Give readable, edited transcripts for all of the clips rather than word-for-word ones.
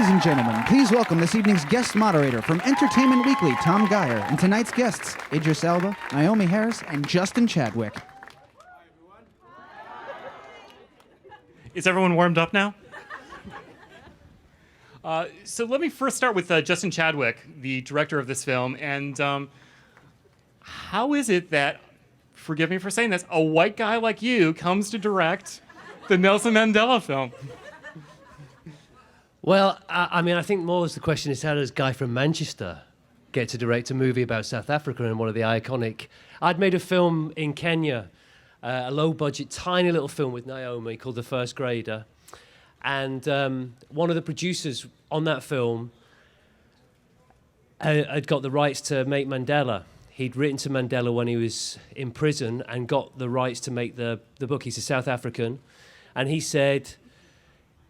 Ladies and gentlemen, please welcome this evening's guest moderator from Entertainment Weekly, Tom Geyer, and tonight's guests, Idris Elba, Naomie Harris, and Justin Chadwick. Hi, everyone. Is everyone warmed up now? So let me first start with Justin Chadwick, the director of this film, and how is it that, forgive me for saying this, a white guy like you comes to direct the Nelson Mandela film? Well, I think more as the question is, how does a guy from Manchester get to direct a movie about South Africa and one of the iconic... I'd made a film in Kenya, a low-budget, tiny little film with Naomie called The First Grader. And one of the producers on that film had got the rights to make Mandela. He'd written to Mandela when he was in prison and got the rights to make the book. He's a South African. And he said...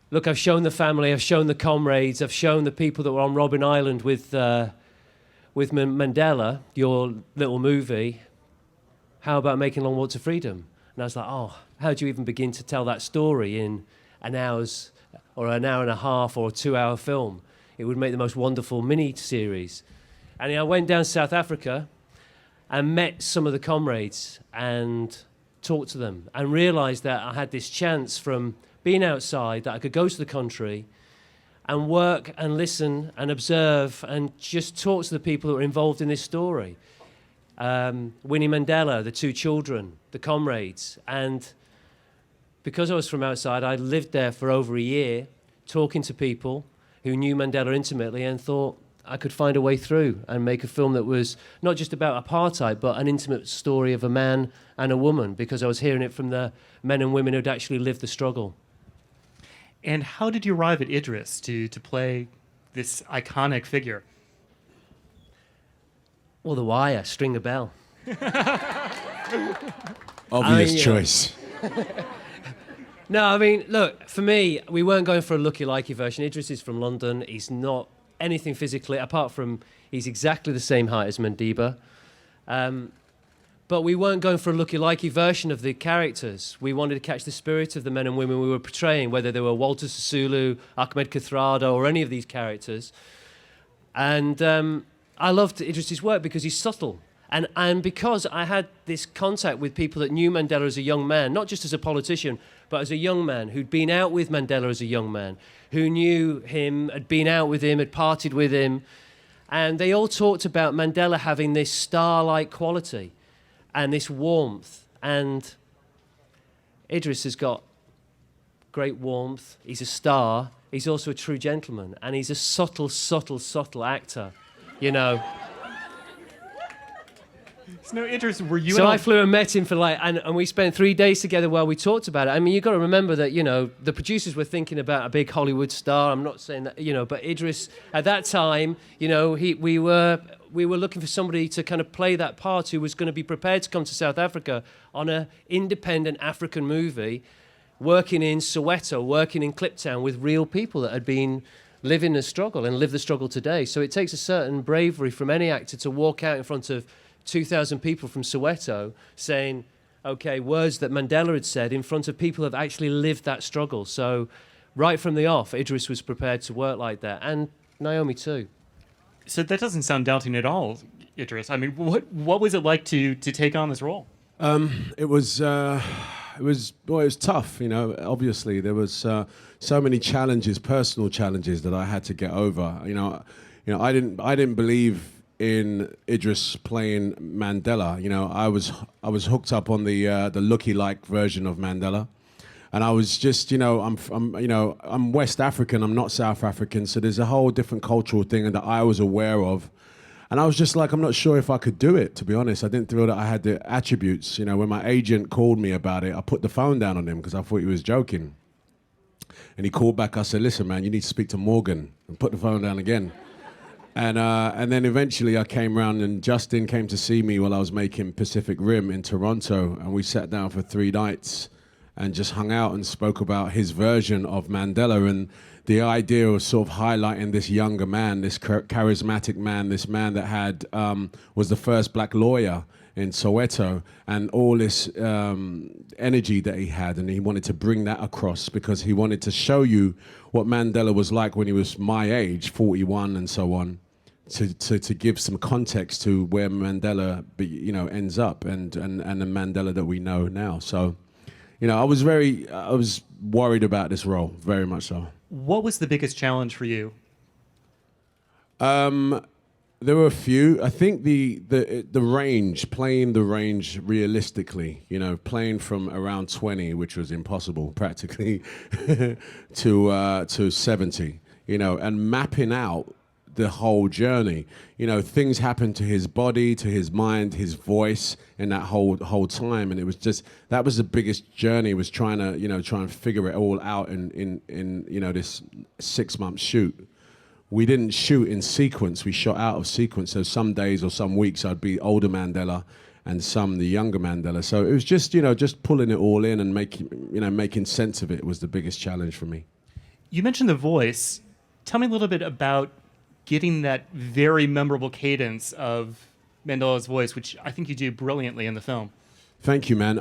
Look, I've shown the family, I've shown the comrades, I've shown the people that were on Robben Island with Mandela, your little movie. How about making Long Walk to Freedom? And I was like, oh, how do you even begin to tell that story in an hour's or an hour and a half or a 2-hour film? It would make the most wonderful mini-series. And I went down to South Africa and met some of the comrades and talked to them and realised that I had this chance from being outside, that I could go to the country and work and listen and observe and just talk to the people that are involved in this story. Winnie Mandela, the 2 children, the comrades. And because I was from outside, I lived there for over a year, talking to people who knew Mandela intimately and thought I could find a way through and make a film that was not just about apartheid, but an intimate story of a man and a woman, because I was hearing it from the men and women who'd actually lived the struggle. And how did you arrive at Idris to play this iconic figure? Well, The Wire, String a Bell. Obvious choice. No, I mean, look, for me, we weren't going for a looky-likey version. Idris is from London. He's not anything physically, apart from he's exactly the same height as Mandiba. But we weren't going for a looky-likey version of the characters. We wanted to catch the spirit of the men and women we were portraying, whether they were Walter Sisulu, Ahmed Kathrada, or any of these characters. And I loved Idris's work because he's subtle. And because I had this contact with people that knew Mandela as a young man, not just as a politician, but as a young man, who'd been out with Mandela as a young man, who knew him, had been out with him, had partied with him. And they all talked about Mandela having this star-like quality and this warmth. And Idris has got great warmth. He's a star. He's also a true gentleman. And he's a subtle, subtle, subtle actor, you know. So, Idris, were you... So I flew and met him for and we spent 3 days together while we talked about it. I mean, you've got to remember that, you know, the producers were thinking about a big Hollywood star. I'm not saying that, you know, but Idris, at that time, you know, we were looking for somebody to kind of play that part who was going to be prepared to come to South Africa on an independent African movie, working in Soweto, working in Kliptown with real people that had been living the struggle and live the struggle today. So it takes a certain bravery from any actor to walk out in front of 2,000 people from Soweto saying, okay, words that Mandela had said in front of people who have actually lived that struggle. So right from the off, Idris was prepared to work like that, and Naomie too. So that doesn't sound daunting at all, Idris. I mean, what was it like to take on this role? It was tough, you know. Obviously, there was so many challenges, personal challenges that I had to get over. You know, I didn't believe in Idris playing Mandela. You know, I was hooked up on the looky-like version of Mandela, and I was just, you know, I'm West African, I'm not South African, so there's a whole different cultural thing that I was aware of, and I was just like, I'm not sure if I could do it, to be honest. I didn't feel that I had the attributes. You know, when my agent called me about it, I put the phone down on him because I thought he was joking, and he called back. I said, listen, man, you need to speak to Morgan, and put the phone down again. And then eventually I came round and Justin came to see me while I was making Pacific Rim in Toronto, and we sat down for 3 nights and just hung out and spoke about his version of Mandela and the idea of sort of highlighting this younger man, this charismatic man, this man that had was the first black lawyer in Soweto, and all this energy that he had, and he wanted to bring that across because he wanted to show you what Mandela was like when he was my age, 41 and so on, to give some context to where Mandela ends up and the Mandela that we know now. So, I was worried about this role, very much so. What was the biggest challenge for you? There were a few. I think the range, playing the range realistically, playing from around 20, which was impossible practically, to 70, and mapping out the whole journey. Things happened to his body, to his mind, his voice in that whole time, and it was just that was the biggest journey. Was trying to figure it all out in this 6-month shoot. We didn't shoot in sequence. We shot out of sequence. So some days or some weeks I'd be older Mandela, and some the younger Mandela. So it was just just pulling it all in and making sense of it was the biggest challenge for me. You mentioned the voice. Tell me a little bit about getting that very memorable cadence of Mandela's voice, which I think you do brilliantly in the film. Thank you, man.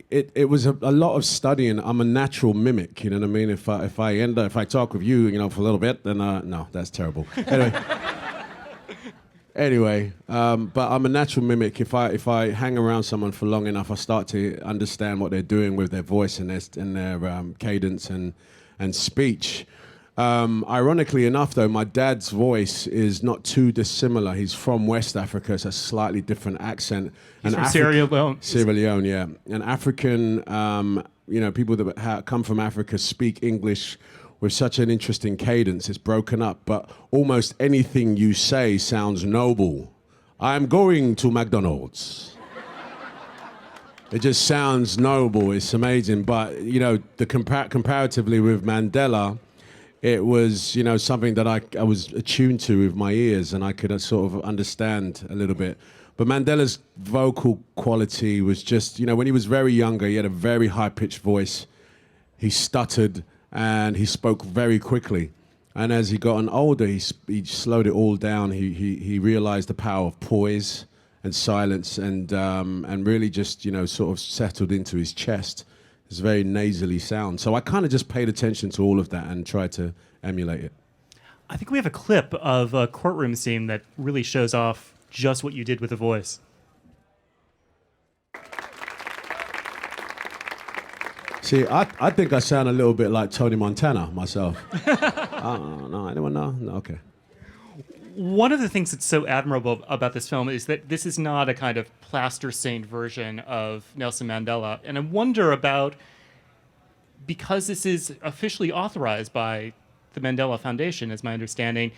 It was a lot of studying. I'm a natural mimic, you know what I mean? If I talk with you, for a little bit, then no, that's terrible. Anyway, but I'm a natural mimic. If I hang around someone for long enough, I start to understand what they're doing with their voice and their cadence and speech. Ironically enough, though, my dad's voice is not too dissimilar. He's from West Africa. It's a slightly different accent. He's from Sierra Leone. Sierra Leone, yeah. And African, people that come from Africa speak English with such an interesting cadence. It's broken up, but almost anything you say sounds noble. I'm going to McDonald's. It just sounds noble. It's amazing. But, comparatively with Mandela, it was, something that I was attuned to with my ears, and I could sort of understand a little bit. But Mandela's vocal quality was just, when he was very younger, he had a very high-pitched voice. He stuttered, and he spoke very quickly. And as he got older, he slowed it all down. He realized the power of poise and silence, and really just, sort of settled into his chest. It's very nasally sound. So I kind of just paid attention to all of that and tried to emulate it. I think we have a clip of a courtroom scene that really shows off just what you did with the voice. See, I think I sound a little bit like Tony Montana myself. No, anyone know? No, okay. One of the things that's so admirable about this film is that this is not a kind of plaster-stained version of Nelson Mandela. And I wonder about, because this is officially authorized by the Mandela Foundation, is my understanding,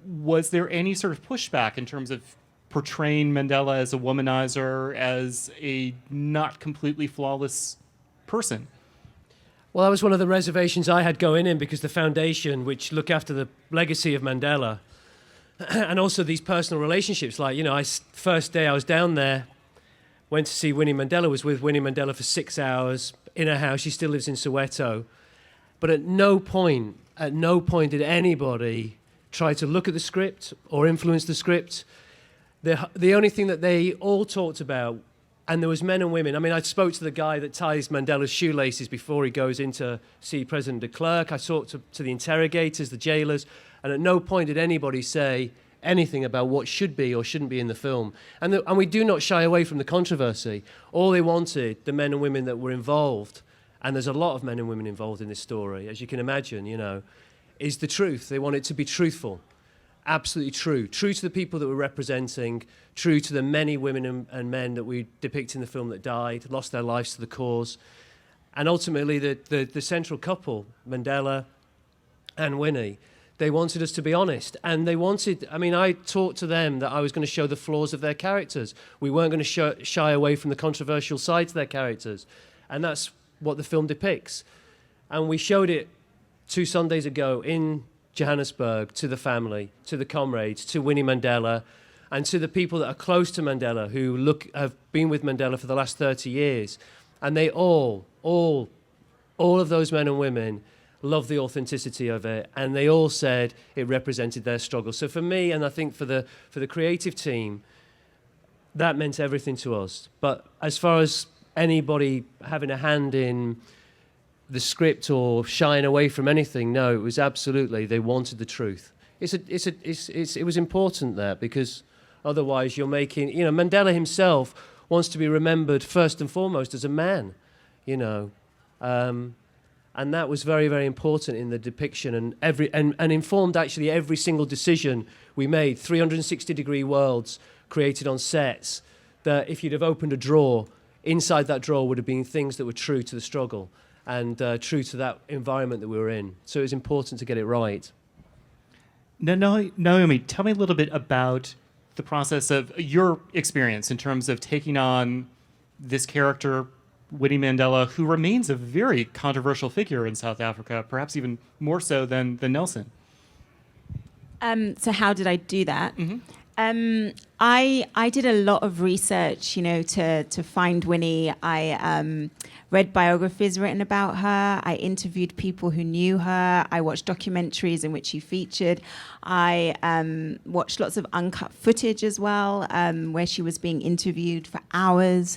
was there any sort of pushback in terms of portraying Mandela as a womanizer, as a not completely flawless person? Well, that was one of the reservations I had going in, because the foundation, which look after the legacy of Mandela, and also these personal relationships, like, first day I was down there, went to see Winnie Mandela, was with Winnie Mandela for 6 hours in her house. She still lives in Soweto. But at no point did anybody try to look at the script or influence the script. The only thing that they all talked about, and there was men and women. I mean, I spoke to the guy that ties Mandela's shoelaces before he goes in to see President de Klerk. I talked to the interrogators, the jailers, and at no point did anybody say anything about what should be or shouldn't be in the film. And we do not shy away from the controversy. All they wanted, the men and women that were involved, and there's a lot of men and women involved in this story, as you can imagine, is the truth. They want it to be truthful, absolutely true. True to the people that we're representing, true to the many women and men that we depict in the film that died, lost their lives to the cause. And ultimately, the central couple, Mandela and Winnie, they wanted us to be honest. And I talked to them that I was going to show the flaws of their characters. We weren't going to shy away from the controversial sides of their characters. And that's what the film depicts. And we showed it 2 Sundays ago in Johannesburg to the family, to the comrades, to Winnie Mandela, and to the people that are close to Mandela, who have been with Mandela for the last 30 years. And they all of those men and women love the authenticity of it, and they all said it represented their struggle. So for me, and I think for the creative team, that meant everything to us. But as far as anybody having a hand in the script or shying away from anything, no, it was absolutely, they wanted the truth. It was important there, because otherwise you're making, Mandela himself wants to be remembered first and foremost as a man, and that was very, very important in the depiction, and informed actually every single decision we made. 360-degree worlds created on sets, that if you'd have opened a drawer, inside that drawer would have been things that were true to the struggle and true to that environment that we were in. So it was important to get it right. Naomie, tell me a little bit about the process of your experience in terms of taking on this character, Winnie Mandela, who remains a very controversial figure in South Africa, perhaps even more so than Nelson. So how did I do that? I did a lot of research, to find Winnie. I read biographies written about her. I interviewed people who knew her. I watched documentaries in which she featured. I watched lots of uncut footage as well, where she was being interviewed for hours.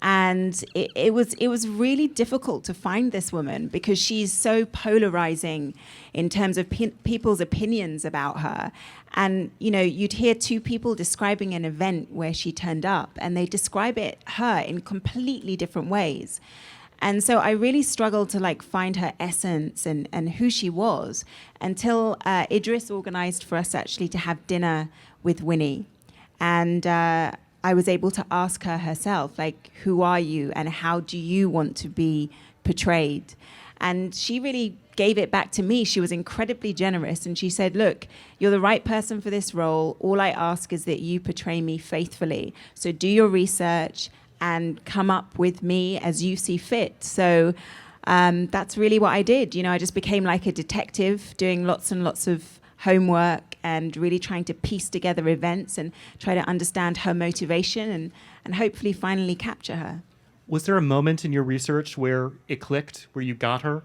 And it was really difficult to find this woman, because she's so polarizing in terms of people's opinions about her. And, you'd hear two people describing an event where she turned up, and they describe her in completely different ways. And so I really struggled to find her essence and who she was, until Idris organized for us actually to have dinner with Winnie. And I was able to ask her herself, who are you and how do you want to be portrayed? And she really gave it back to me. She was incredibly generous, and she said, look, you're the right person for this role. All I ask is that you portray me faithfully. So do your research and come up with me as you see fit. So that's really what I did. I just became like a detective, doing lots and lots of homework and really trying to piece together events and try to understand her motivation and hopefully finally capture her. Was there a moment in your research where it clicked, where you got her?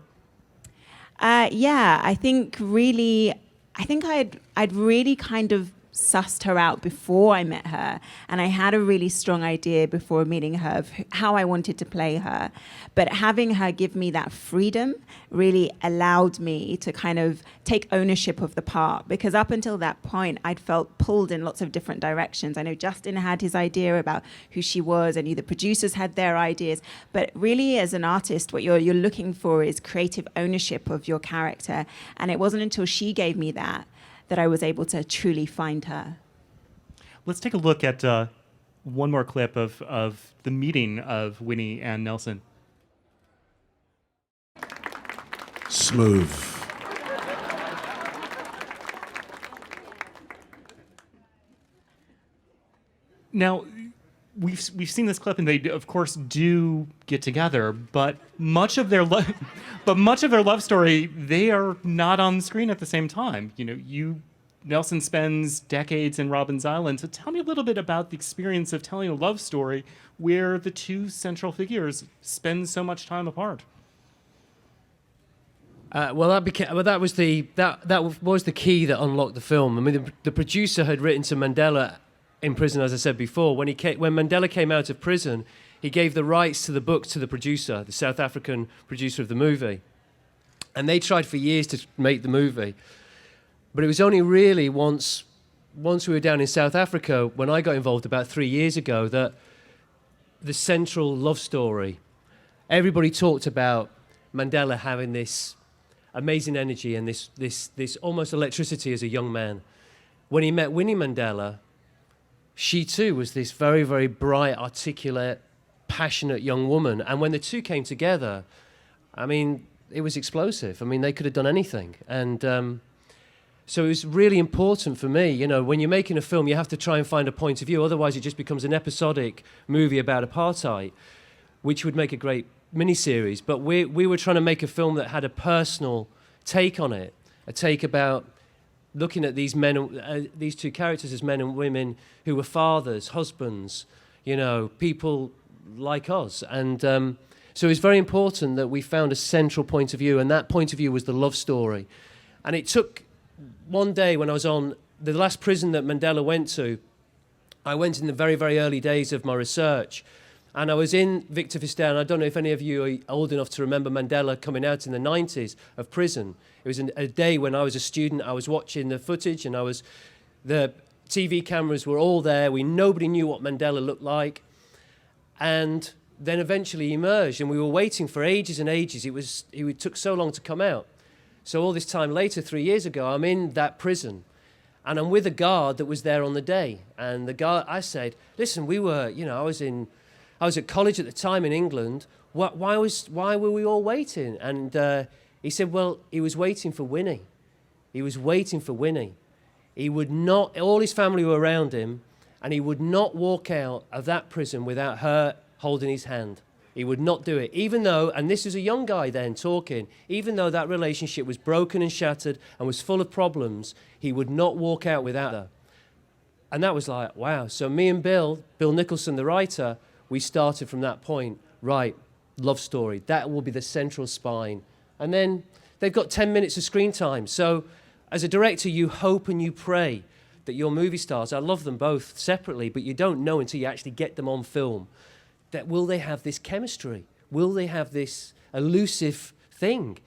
Yeah, I think I'd really kind of sussed her out before I met her, and I had a really strong idea before meeting her of how I wanted to play her. But having her give me that freedom really allowed me to kind of take ownership of the part, because up until that point I'd felt pulled in lots of different directions. I know Justin had his idea about who she was, I knew the producers had their ideas, but really as an artist what you're looking for is creative ownership of your character, and it wasn't until she gave me that I was able to truly find her. Let's take a look at one more clip of the meeting of Winnie and Nelson. Smooth. Now, we've seen this clip, and they of course do get together, but much of their love story, they are not on the screen at the same time. Nelson spends decades in Robben's Island. So tell me a little bit about the experience of telling a love story where the two central figures spend so much time apart. That was the key that unlocked the film. I mean, the producer had written to Mandela in prison, as I said before. When Mandela came out of prison, he gave the rights to the book to the producer, the South African producer of the movie. And they tried for years to make the movie. But it was only really once we were down in South Africa, when I got involved about 3 years ago, that the central love story, everybody talked about Mandela having this amazing energy and this almost electricity as a young man. When he met Winnie Mandela, she too was this very, very bright, articulate, passionate young woman. And when the two came together, I mean, it was explosive. I mean, they could have done anything. And so it was really important for me, when you're making a film, you have to try and find a point of view. Otherwise, it just becomes an episodic movie about apartheid, which would make a great miniseries. But we were trying to make a film that had a personal take on it, a take about looking at these men, these two characters as men and women who were fathers, husbands, people like us. And so it was very important that we found a central point of view, and that point of view was the love story. And it took one day when I was on the last prison that Mandela went to, I went in the very, very early days of my research, and I was in Victor Fistel. I don't know if any of you are old enough to remember Mandela coming out in the 90s of prison. It was a day when I was a student. I was watching the footage, and the TV cameras were all there. Nobody knew what Mandela looked like. And then eventually he emerged, and we were waiting for ages and ages. It took so long to come out. So all this time later, 3 years ago, I'm in that prison, and I'm with a guard that was there on the day. And the guard, I said, listen, I was at college at the time in England. Why were we all waiting? And he said, well, he was waiting for Winnie. He was waiting for Winnie. He would not, all his family were around him, and he would not walk out of that prison without her holding his hand. He would not do it, even though, and this is a young guy then talking, even though that relationship was broken and shattered and was full of problems, he would not walk out without her. And that was like, wow. So me and Bill Nicholson, the writer, we started from that point. Right, love story. That will be the central spine. And then they've got 10 minutes of screen time. So as a director, you hope and you pray that your movie stars, I love them both separately, but you don't know until you actually get them on film, that will they have this chemistry? Will they have this elusive thing?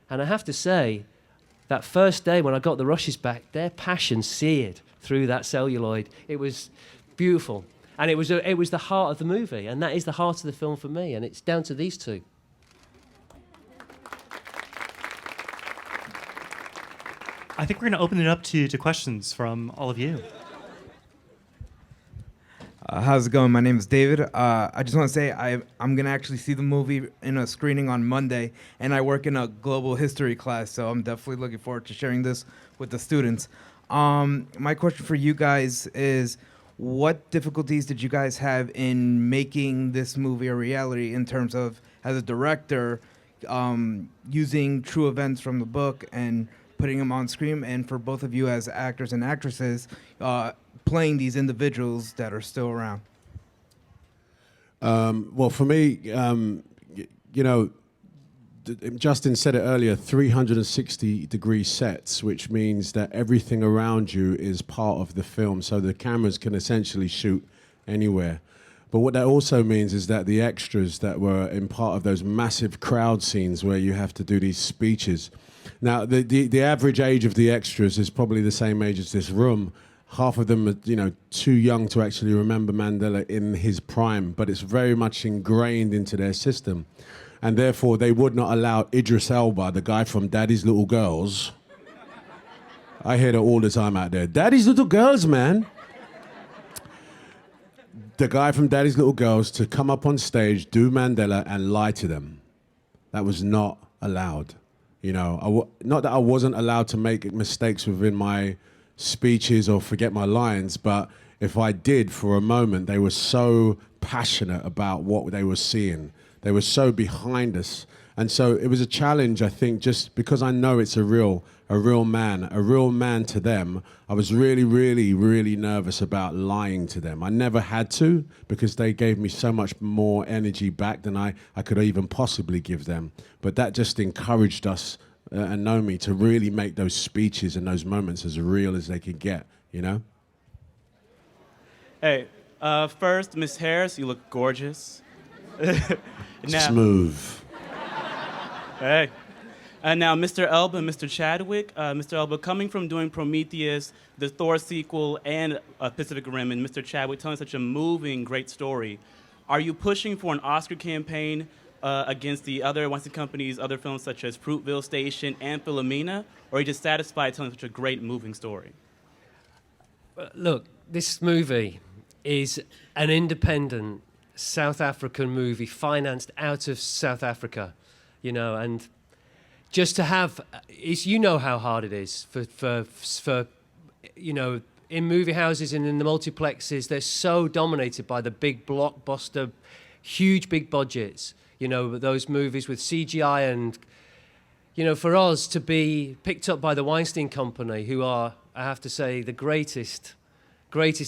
And I have to say, that first day when I got the rushes back, their passion seared through that celluloid. It was beautiful. And it was the heart of the movie, and that is the heart of the film for me, and it's down to these two. I think we're going to open it up to questions from all of you. How's it going? My name is David. I just want to say I'm going to actually see the movie in a screening on Monday, and I work in a global history class, so I'm definitely looking forward to sharing this with the students. My question for you guys is, what difficulties did you guys have in making this movie a reality in terms of, as a director, using true events from the book and putting them on screen, and for both of you as actors and actresses, playing these individuals that are still around? Well, for me, Justin said it earlier, 360-degree sets, which means that everything around you is part of the film, so the cameras can essentially shoot anywhere. But what that also means is that the extras that were in part of those massive crowd scenes where you have to do these speeches. Now, the average age of the extras is probably the same age as this room. Half of them are, too young to actually remember Mandela in his prime, but it's very much ingrained into their system. And therefore, they would not allow Idris Elba, the guy from Daddy's Little Girls. I hear that all the time out there. Daddy's Little Girls, man. The guy from Daddy's Little Girls to come up on stage, do Mandela, and lie to them. That was not allowed. Not that I wasn't allowed to make mistakes within my speeches or forget my lines, but if I did for a moment, they were so passionate about what they were seeing. They were so behind us. And so it was a challenge, I think, just because I know it's a real man to them. I was really, really, really nervous about lying to them. I never had to, because they gave me so much more energy back than I could even possibly give them. But that just encouraged us and Naomie to really make those speeches and those moments as real as they could get, Hey, first, Miss Harris, you look gorgeous. Now, smooth. Hey. And now, Mr. Elba and Mr. Chadwick. Mr. Elba, coming from doing Prometheus, the Thor sequel, and Pacific Rim, and Mr. Chadwick telling such a moving, great story, are you pushing for an Oscar campaign against the other Weinstein Company's other films such as Fruitvale Station and Philomena, or are you just satisfied telling such a great, moving story? Look, this movie is an independent South African movie financed out of South Africa, and just to have, how hard it is for in movie houses and in the multiplexes, they're so dominated by the big blockbuster, huge big budgets, those movies with CGI, and, for us to be picked up by the Weinstein Company, who are, I have to say, the greatest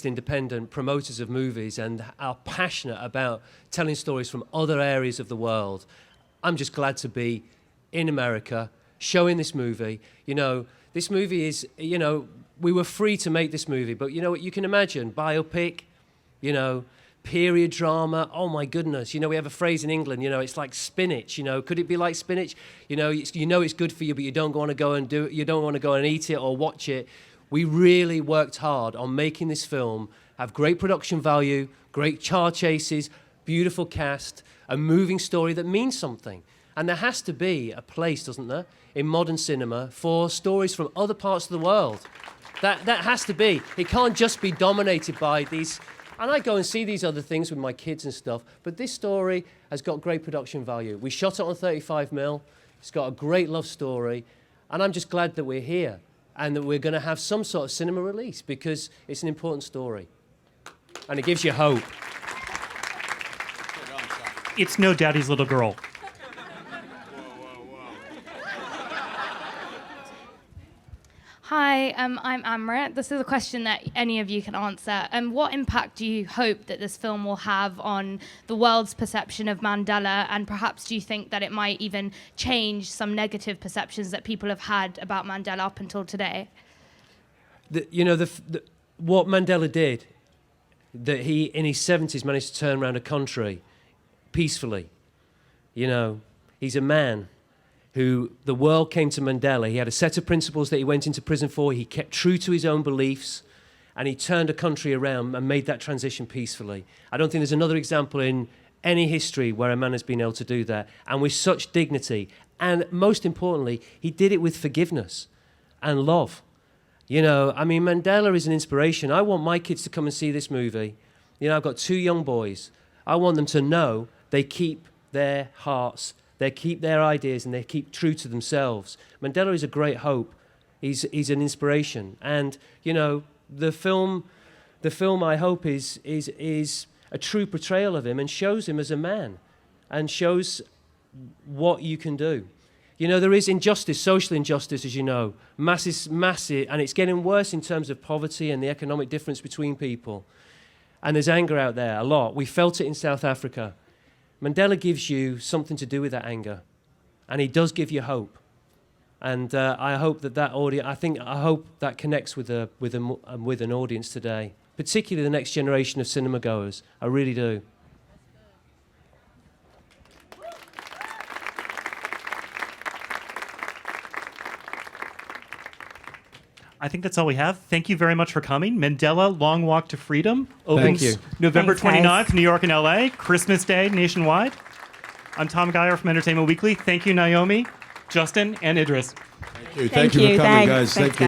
independent promoters of movies and are passionate about telling stories from other areas of the world. I'm just glad to be in America showing this movie. This movie is, we were free to make this movie, but you can imagine, biopic, you know, period drama. Oh my goodness. You know, we have a phrase in England, you know, it's like spinach, you know. Could it be like spinach? You know, it's good for you, but you don't want to go and eat it or watch it. We really worked hard on making this film have great production value, great car chases, beautiful cast, a moving story that means something. And there has to be a place, doesn't there, in modern cinema for stories from other parts of the world. That has to be. It can't just be dominated by these. And I go and see these other things with my kids and stuff, but this story has got great production value. We shot it on 35mm. It's got a great love story. And I'm just glad that we're here and that we're going to have some sort of cinema release because it's an important story. And it gives you hope. It's no Daddy's Little Girl. Hi, I'm Amrit. This is a question that any of you can answer. What impact do you hope that this film will have on the world's perception of Mandela, and perhaps do you think that it might even change some negative perceptions that people have had about Mandela up until today? What Mandela did, that he in his 70s managed to turn around a country peacefully. You know, he's a man who the world came to Mandela. He had a set of principles that he went into prison for. He kept true to his own beliefs, and he turned a country around and made that transition peacefully. I don't think there's another example in any history where a man has been able to do that, and with such dignity. And most importantly, he did it with forgiveness and love. You know, I mean, Mandela is an inspiration. I want my kids to come and see this movie. You know, I've got 2 young boys. I want them to know they keep their hearts, they keep their ideas, and they keep true to themselves. Mandela is a great hope. He's an inspiration. And, you know, the film I hope is a true portrayal of him and shows him as a man and shows what you can do. You know, there is injustice, social injustice, as you know, massive, and it's getting worse in terms of poverty and the economic difference between people. And there's anger out there, a lot. We felt it in South Africa. Mandela gives you something to do with that anger, and he does give you hope. And I hope that audience, I hope that connects with an audience today, particularly the next generation of cinema goers. I really do. I think that's all we have. Thank you very much for coming. Mandela, Long Walk to Freedom opens Thank you. November Thanks, 29th, New York and LA, Christmas Day nationwide. I'm Tom Geyer from Entertainment Weekly. Thank you, Naomie, Justin, and Idris. Thank you for coming, guys. Thanks, Thank you.